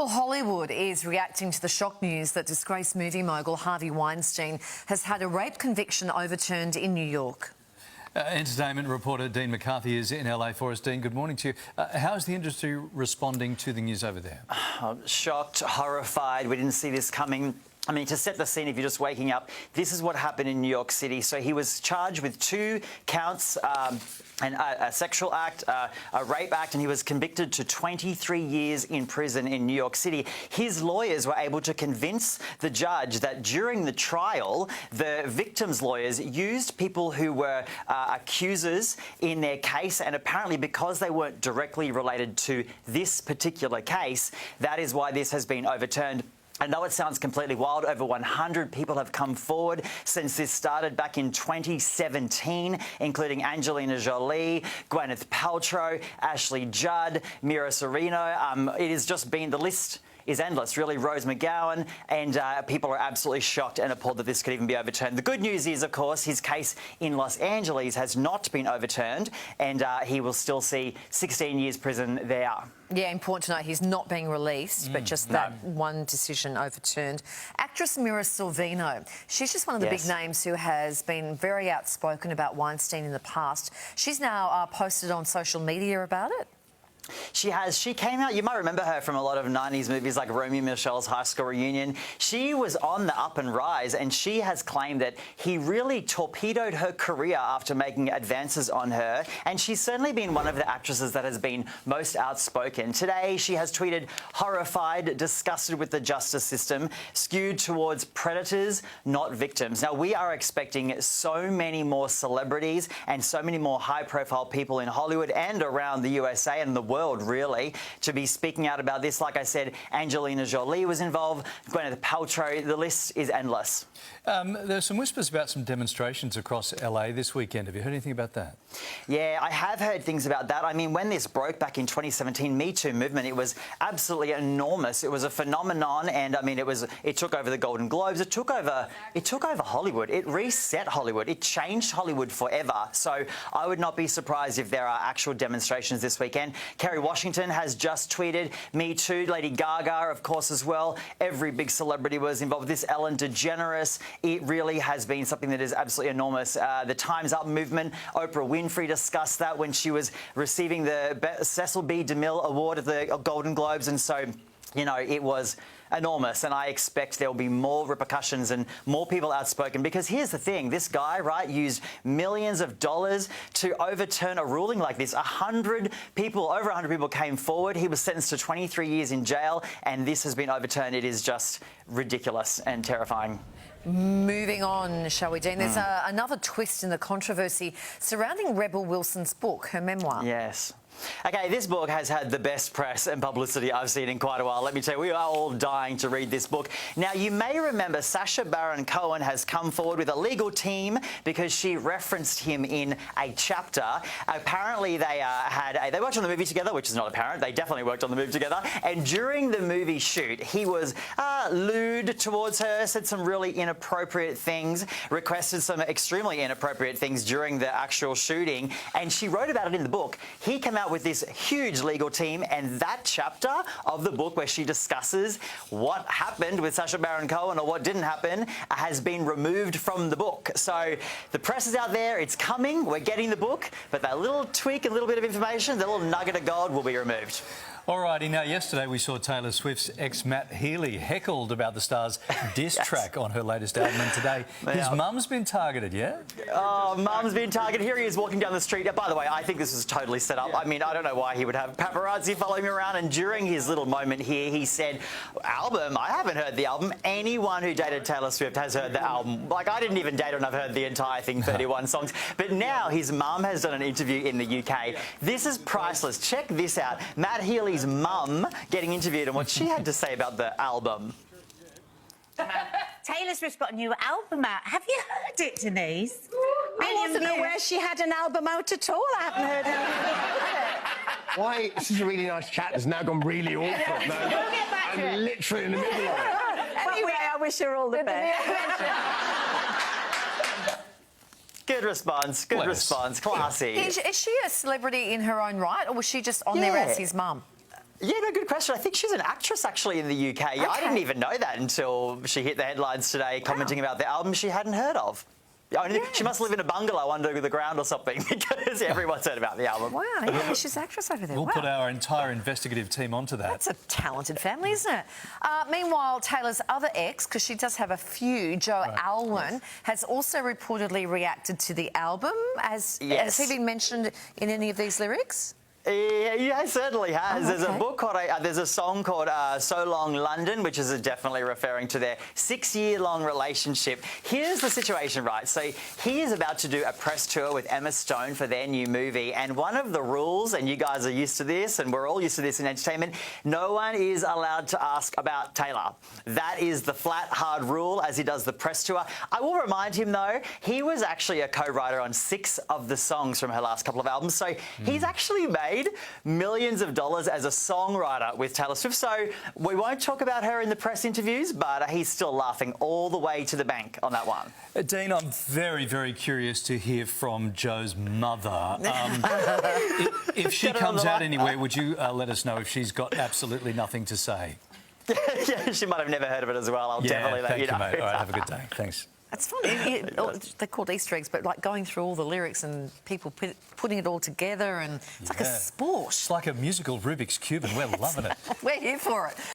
Well, Hollywood is reacting to the shock news that disgraced movie mogul Harvey Weinstein has had a rape conviction overturned in New York. Entertainment reporter Dean McCarthy is in LA for us. Dean, good morning to you. How is the industry responding to the news over there? Shocked, horrified. We didn't see this coming. I mean, to set the scene, if you're just waking up, this is what happened in New York City. So he was charged with 2 counts, a sexual act, a rape act, and he was convicted to 23 years in prison in New York City. His lawyers were able to convince the judge that during the trial, the victim's lawyers used people who were accusers in their case, and apparently because they weren't directly related to this particular case, that is why this has been overturned. I know it sounds completely wild. Over 100 people have come forward since this started back in 2017, including Angelina Jolie, Gwyneth Paltrow, Ashley Judd, Mira Sorvino. It has just been, the list is endless, really. Rose McGowan, and people are absolutely shocked and appalled that this could even be overturned. The good news is, of course, his case in Los Angeles has not been overturned, and he will still see 16 years prison there. Yeah, important to note he's not being released, but just that one decision overturned. Actress Mira Sorvino, she's just one of the big names who has been very outspoken about Weinstein in the past. She's now posted on social media about it. She has. She came out, you might remember her from a lot of 90s movies like Romeo and Michelle's High School Reunion. She was on the up and rise, and she has claimed that he really torpedoed her career after making advances on her, and she's certainly been one of the actresses that has been most outspoken. Today, she has tweeted, horrified, disgusted with the justice system, skewed towards predators, not victims. Now, we are expecting so many more celebrities and so many more high-profile people in Hollywood and around the USA and the world, really, to be speaking out about this. Like I said, Angelina Jolie was involved, Gwyneth Paltrow, the list is endless. There's some whispers about some demonstrations across LA this weekend. Have you heard anything about that? Yeah, I have heard things about that. I mean, when this broke back in 2017, Me Too movement, it was absolutely enormous. It was a phenomenon, and I mean, it took over the Golden Globes. It took over Hollywood. It reset Hollywood. It changed Hollywood forever. So I would not be surprised if there are actual demonstrations this weekend. Kerry Washington has just tweeted, Me Too. Lady Gaga, of course, as well. Every big celebrity was involved with this. Ellen DeGeneres. It really has been something that is absolutely enormous. The Time's Up movement, Oprah Winfrey discussed that when she was receiving the Cecil B. DeMille Award at the Golden Globes, and so, you know, it was enormous, and I expect there will be more repercussions and more people outspoken, because here's the thing, this guy, right, used millions of dollars to overturn a ruling like this. Over 100 people came forward. He was sentenced to 23 years in jail, and this has been overturned. It is just ridiculous and terrifying. Moving on, shall we, Dean? There's another twist in the controversy surrounding Rebel Wilson's book, her memoir. Yes. Okay, this book has had the best press and publicity I've seen in quite a while. Let me tell you, we are all dying to read this book. Now, you may remember Sacha Baron Cohen has come forward with a legal team because she referenced him in a chapter. Apparently, they worked on the movie together, which is not apparent. They definitely worked on the movie together. And during the movie shoot, he was lewd towards her, said some really inappropriate things, requested some extremely inappropriate things during the actual shooting, and she wrote about it in the book. He came out with this huge legal team, and that chapter of the book where she discusses what happened with Sacha Baron Cohen or what didn't happen has been removed from the book. So the press is out there, it's coming, we're getting the book, but that little tweak, a little bit of information, that little nugget of gold will be removed. Alrighty, now yesterday we saw Taylor Swift's ex Matt Healy heckled about the star's diss track on her latest album, and today his mum's been targeted, yeah? Oh, mum's been targeted. Here he is walking down the street. By the way, I think this was totally set up. I mean, I don't know why he would have paparazzi following him around, and during his little moment here, he said, album? I haven't heard the album. Anyone who dated Taylor Swift has heard the album. Like, I didn't even date her and I've heard the entire thing, 31 songs. But now his mum has done an interview in the UK. This is priceless. Check this out. Matt Healy his mum getting interviewed and what she had to say about the album. Taylor Swift's got a new album out. Have you heard it, Denise? I wasn't aware she had an album out at all. I haven't heard anything. Why? This is a really nice chat. It's now gone really awkward. We'll get back to it. I'm literally in the middle of it. Anyway, I wish her all the best. Good response. Good response. Classy. Is she a celebrity in her own right, or was she just on there as his mum? Yeah, no, good question. I think she's an actress actually in the UK. I didn't even know that until she hit the headlines today commenting about the album she hadn't heard of. She must live in a bungalow under the ground or something because everyone's heard about the album. Wow, yeah, she's an actress over there. We'll put our entire investigative team onto that. That's a talented family, isn't it? Meanwhile, Taylor's other ex, because she does have a few, Joe Alwyn, has also reportedly reacted to the album. Has he been mentioned in any of these lyrics? Yeah, he certainly has. There's a book called, there's a song called So Long London, which is definitely referring to their 6-year-long relationship. Here's the situation, right? So he is about to do a press tour with Emma Stone for their new movie. And one of the rules, and you guys are used to this, and we're all used to this in entertainment, no one is allowed to ask about Taylor. That is the flat, hard rule as he does the press tour. I will remind him, though, he was actually a co-writer on 6 of the songs from her last couple of albums. So he's actually made millions of dollars as a songwriter with Taylor Swift. So we won't talk about her in the press interviews, but he's still laughing all the way to the bank on that one. Dean, I'm very, very curious to hear from Joe's mother. If she comes out anywhere, would you let us know if she's got absolutely nothing to say? Yeah, she might have never heard of it as well. I'll definitely let you know. Mate. All right, have a good day. Thanks. It's funny. They're called Easter eggs, but like going through all the lyrics and people putting it all together, and it's like a sport. It's like a musical Rubik's Cube, and we're loving it. We're here for it.